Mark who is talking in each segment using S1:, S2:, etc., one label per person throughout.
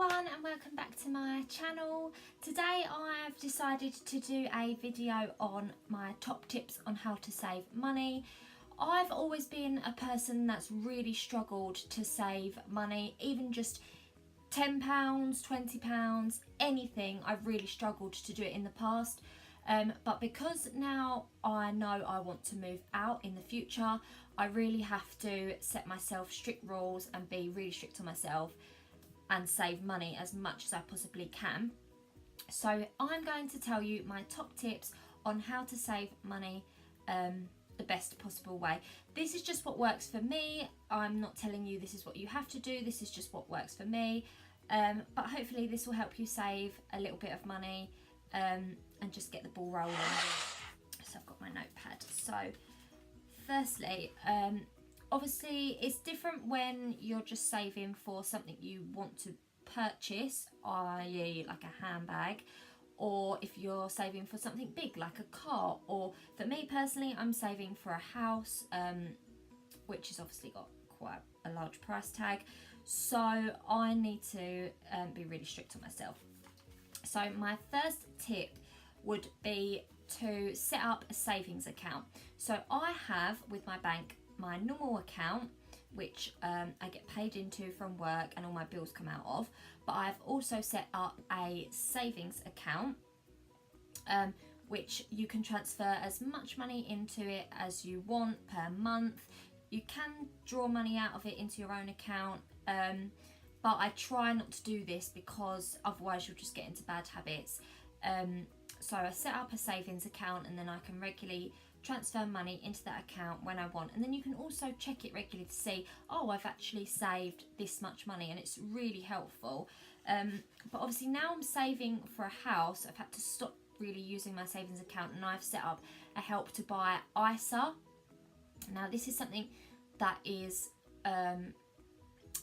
S1: everyone and welcome back to my channel. Today I've decided to do a video on my top tips on how to save money. I've always been a person that's really struggled to save money, even just £10, £20, anything. I've really struggled to do it in the past. But because now I know I want to move out in the future, I really have to set myself strict rules and be really strict on myself and save money as much as I possibly can. So I'm going to tell you my top tips on how to save money the best possible way. This is just what works for me. I'm not telling you this is what you have to do. This is just what works for me. But hopefully this will help you save a little bit of money and just get the ball rolling. So I've got my notepad. So firstly, obviously it's different when you're just saving for something you want to purchase, i.e. like a handbag, or if you're saving for something big like a car, or for me personally I'm saving for a house, which has obviously got quite a large price tag, so I need to be really strict on myself. So my first tip would be to set up a savings account. So I have with my bank my normal account, which I get paid into from work and all my bills come out of, but I've also set up a savings account which you can transfer as much money into it as you want per month. You can draw money out of it into your own account, but I try not to do this because otherwise you'll just get into bad habits. So I set up a savings account and then I can regularly transfer money into that account when I want, and then you can also check it regularly to see, oh, I've actually saved this much money, and it's really helpful. But obviously now I'm saving for a house, I've had to stop really using my savings account, and I've set up a help to buy ISA. Now this is something that is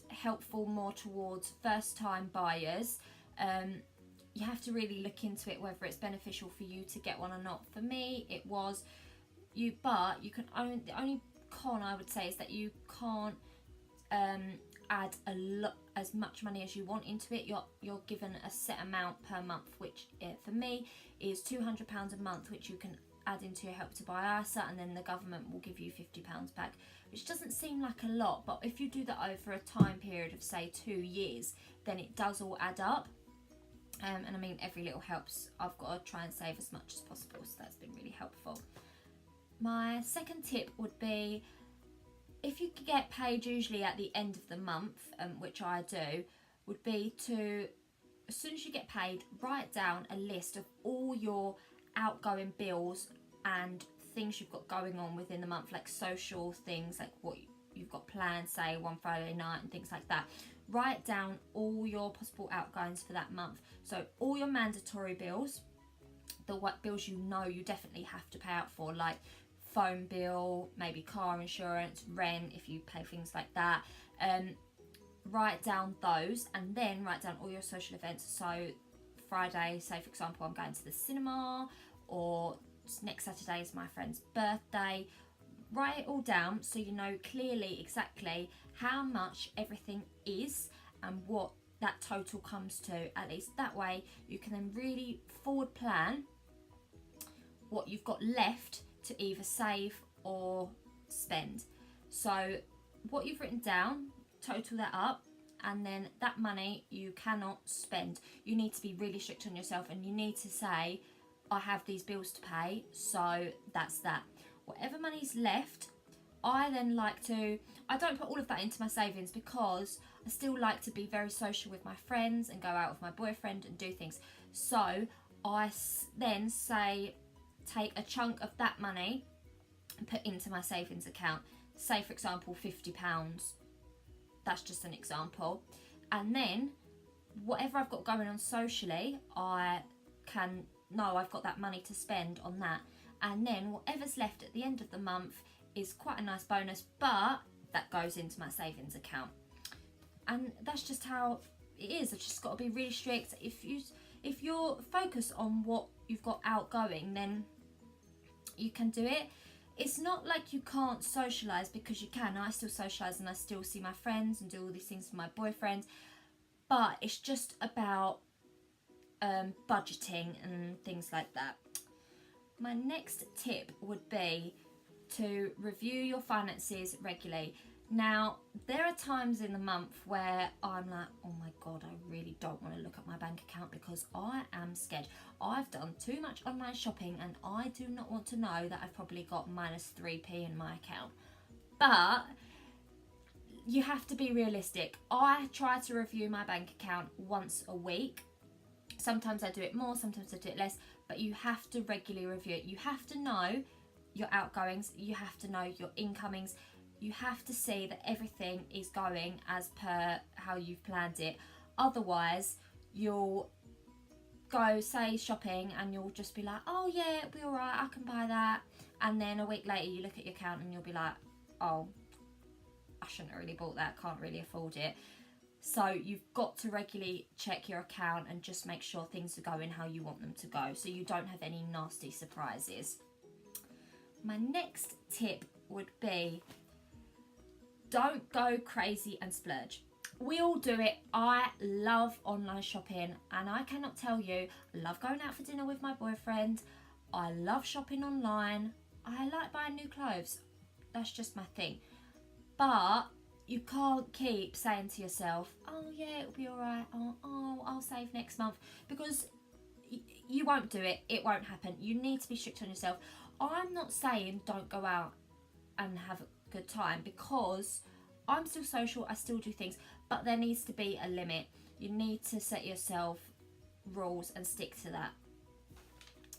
S1: helpful more towards first time buyers. You have to really look into it whether it's beneficial for you to get one or not. For me it was. But you can the only con I would say is that you can't add as much money as you want into it. You're given a set amount per month, which for me is £200 a month, which you can add into your help to buy ISA, and then the government will give you £50 back, which doesn't seem like a lot, but if you do that over a time period of say 2 years, then it does all add up. And I mean, every little helps. I've got to try and save as much as possible, so that's been really helpful. My second tip would be, if you get paid usually at the end of the month, which I do, would be to, as soon as you get paid, write down a list of all your outgoing bills and things you've got going on within the month, like social things, like what you've got planned, say one Friday night and things like that. Write down all your possible outgoings for that month. So all your mandatory bills, the bills you know you definitely have to pay out for, like phone bill, maybe car insurance, rent if you pay things like that. Write down those, and then write down all your social events. So Friday, say for example I'm going to the cinema, or next Saturday is my friend's birthday. Write it all down so you know clearly exactly how much everything is and what that total comes to. At least that way you can then really forward plan what you've got left to either save or spend. So what you've written down, total that up, and then that money you cannot spend. You need to be really strict on yourself, and you need to say, I have these bills to pay, so that's that. Whatever money's left, I then like to, I don't put all of that into my savings because I still like to be very social with my friends and go out with my boyfriend and do things. So I then say, take a chunk of that money and put into my savings account. Say for example £50, that's just an example, and then whatever I've got going on socially, I can know I've got that money to spend on that, and then whatever's left at the end of the month is quite a nice bonus, but that goes into my savings account. And that's just how it is. I've just got to be really strict. If you're focused on what you've got outgoing, then you can do it. It's not like you can't socialise, because you can. I still socialise and I still see my friends and do all these things with my boyfriend, but it's just about budgeting and things like that. My next tip would be to review your finances regularly. Now, there are times in the month where I'm like, oh my God, I really don't want to look at my bank account because I am scared. I've done too much online shopping and I do not want to know that I've probably got minus 3p in my account. But you have to be realistic. I try to review my bank account once a week. Sometimes I do it more, sometimes I do it less, but you have to regularly review it. You have to know your outgoings, you have to know your incomings, you have to see that everything is going as per how you've planned it. Otherwise, you'll go, say, shopping and you'll just be like, oh yeah, it'll be all right, I can buy that. And then a week later, you look at your account and you'll be like, oh, I shouldn't have really bought that, can't really afford it. So you've got to regularly check your account and just make sure things are going how you want them to go, so you don't have any nasty surprises. My next tip would be, don't go crazy and splurge. We all do it. I love online shopping and I cannot tell you, I love going out for dinner with my boyfriend. I love shopping online. I like buying new clothes. That's just my thing. But you can't keep saying to yourself, oh yeah, it'll be all right. Oh, I'll save next month, because you won't do it. It won't happen. You need to be strict on yourself. I'm not saying don't go out and have a good time, because I'm still social, I still do things, but there needs to be a limit. You need to set yourself rules and stick to that.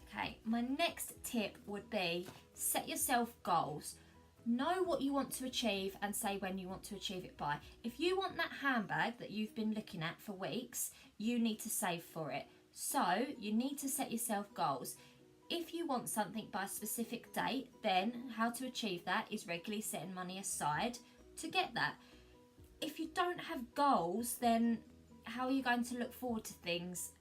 S1: Okay, my next tip would be, set yourself goals. Know what you want to achieve and say when you want to achieve it by. If you want that handbag that you've been looking at for weeks, you need to save for it. So you need to set yourself goals. If you want something by a specific date, then how to achieve that is regularly setting money aside to get that. If you don't have goals, then how are you going to look forward to things?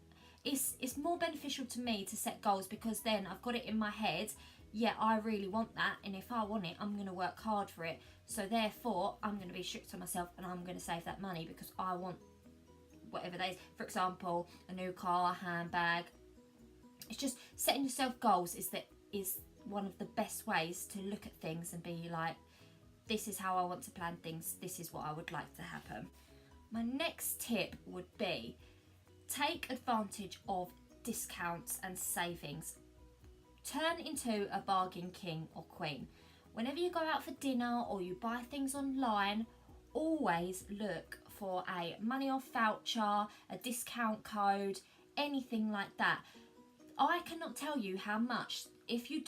S1: It's more beneficial to me to set goals, because then I've got it in my head, yeah, I really want that, and if I want it, I'm going to work hard for it. So therefore, I'm going to be strict on myself and I'm going to save that money because I want whatever that is. For example, a new car, a handbag. It's just setting yourself goals is one of the best ways to look at things and be like, this is how I want to plan things, this is what I would like to happen. My next tip would be, take advantage of discounts and savings. Turn into a bargain king or queen. Whenever you go out for dinner or you buy things online, always look for a money off voucher, a discount code, anything like that. I cannot tell you how much, if you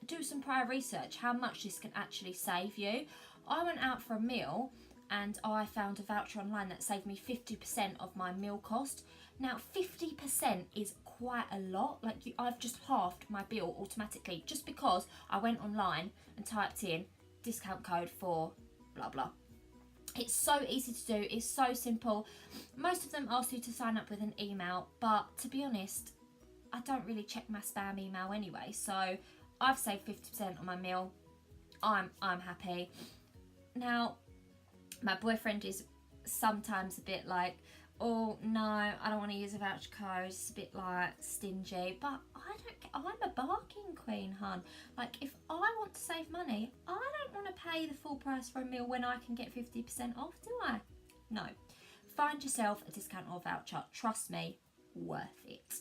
S1: do some prior research, how much this can actually save you. I went out for a meal and I found a voucher online that saved me 50% of my meal cost. Now 50% is quite a lot. Like, I've just halved my bill automatically just because I went online and typed in discount code for blah blah. It's so easy to do, it's so simple. Most of them ask you to sign up with an email, but to be honest, I don't really check my spam email anyway, so I've saved 50% on my meal. I'm happy. Now, my boyfriend is sometimes a bit like, oh no, I don't want to use a voucher code, it's a bit like stingy, but I'm a bargain queen, hun. Like, if I want to save money, I don't want to pay the full price for a meal when I can get 50% off, do I? No. Find yourself a discount or voucher. Trust me, worth it.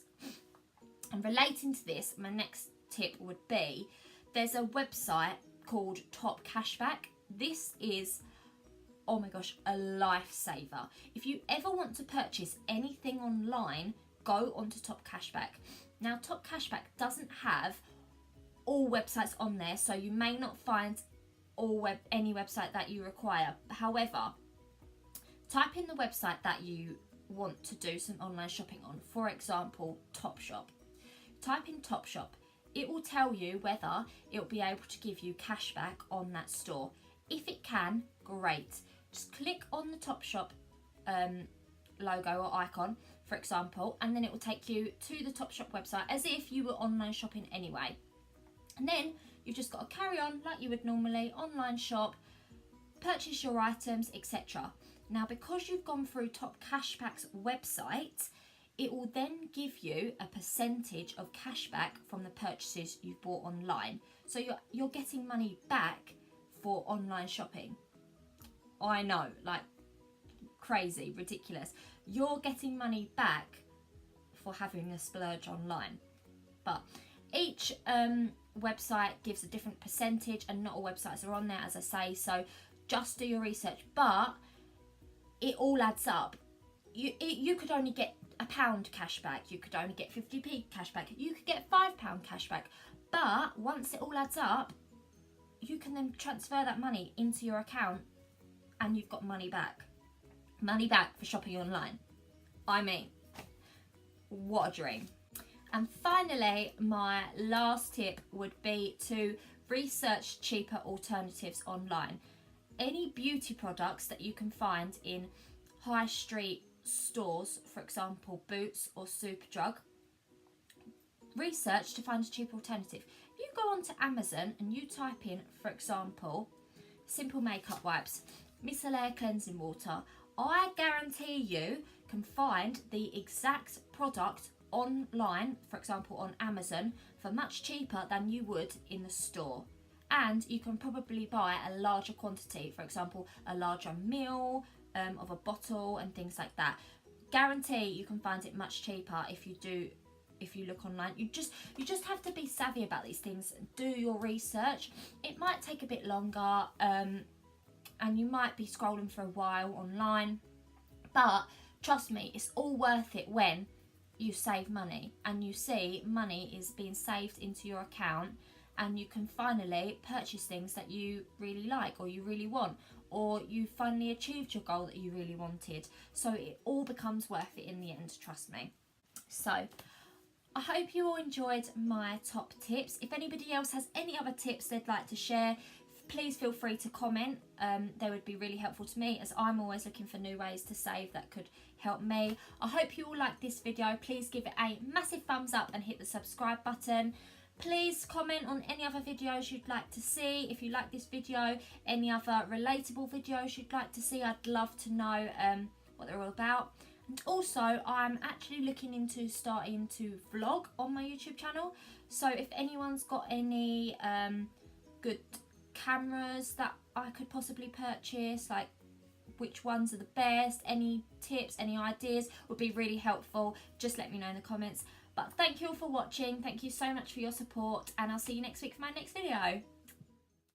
S1: And relating to this, my next tip would be, there's a website called Top Cashback. This is, oh my gosh, a lifesaver. If you ever want to purchase anything online, go onto Top Cashback. Now, Top Cashback doesn't have all websites on there, so you may not find any website that you require. However, type in the website that you want to do some online shopping on. For example, Topshop. Type in Topshop. It will tell you whether it will be able to give you cashback on that store. If it can, great. Just click on the Topshop logo or icon, for example, and then it will take you to the Topshop website as if you were online shopping anyway. And then you've just got to carry on like you would normally, online shop, purchase your items, etc. Now, because you've gone through Top Cashback's website, it will then give you a percentage of cashback from the purchases you've bought online. So you're getting money back for online shopping. I know, like crazy, ridiculous. You're getting money back for having a splurge online. But each website gives a different percentage, and not all websites are on there, as I say, so just do your research. But it all adds up. You could only get £1 cashback, you could only get 50p cashback, you could get £5 cashback, but once it all adds up, you can then transfer that money into your account and you've got money back for shopping online. I mean, what a dream. And finally, my last tip would be to research cheaper alternatives online. Any beauty products that you can find in high street stores, for example Boots or Superdrug, research to find a cheap alternative. If you go onto Amazon and you type in, for example, simple makeup wipes, micellar cleansing water, I guarantee you can find the exact product online, for example on Amazon, for much cheaper than you would in the store. And you can probably buy a larger quantity, for example a larger meal of a bottle and things like that. Guarantee you can find it much cheaper if you look online. You just have to be savvy about these things. Do your research. It might take a bit longer and you might be scrolling for a while online, but trust me, it's all worth it when you save money and you see money is being saved into your account, and you can finally purchase things that you really like or you really want, or you finally achieved your goal that you really wanted. So it all becomes worth it in the end, trust me. So I hope you all enjoyed my top tips. If anybody else has any other tips they'd like to share, please feel free to comment. They would be really helpful to me, as I'm always looking for new ways to save that could help me. I hope you all like this video. Please give it a massive thumbs up and hit the subscribe button. Please comment on any other videos you'd like to see. If you like this video, any other relatable videos you'd like to see, I'd love to know what they're all about. And also, I'm actually looking into starting to vlog on my YouTube channel. So if anyone's got any good cameras that I could possibly purchase, like which ones are the best, any tips, any ideas would be really helpful. Just let me know in the comments. But thank you all for watching. Thank you so much for your support, and I'll see you next week for my next video.